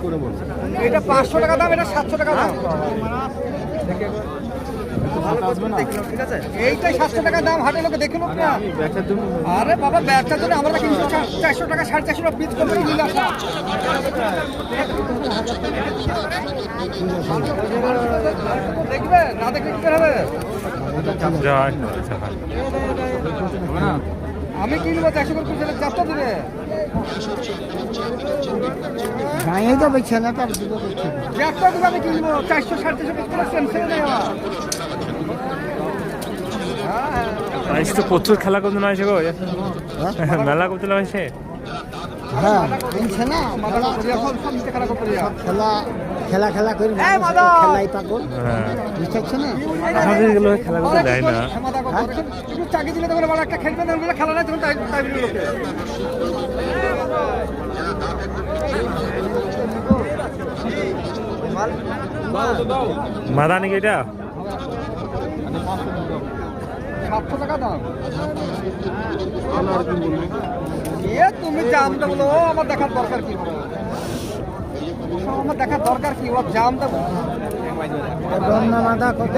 করে বল। এটা 500 টাকা দাম, এটা 700 টাকা দাম। ঠিক আছে, এইটাই 700 টাকা দাম, হাটে লোকে দেখে লোক না। আরে বাবা, ব্যবসার জন্য আমরা 400 টাকা 450 টাকা পিস করে নিয়ে আসা। দেখবে না, দেখলে কি হবে? আমি কিনবো 400 করে পিস, চারটা দিবে। গাঁয়ে তো বেছে না, তার একটা দিবে, আমি কিনবো 400 450 পিস করে সেল নেই আমার। আজ তো প্রচুর খেলা করতে না আসে গো, মেলা করতে না আসে। হ্যাঁ কিনছে না, মাথা করিয়া সব নিতে খারাপ করিয়া। খেলা খেলা খেলা করে এই মাদা! খেলাই পাগল, হ্যাঁ, বুঝতে না। আমাদের এগুলো খেলা করতে দেয় না। একটু চাকরি দিলে তখন বড় একটা খেলবে, তখন খেলা নাই, তখন তাই বলি লোকে। মাদা নাকি এটা? 700 টাকা দাম। তুমি জামটা বলো, আমার দেখার দরকার কি? আমার দেখার দরকার কি? ওর জামটা মাথা কত না মাথা কত?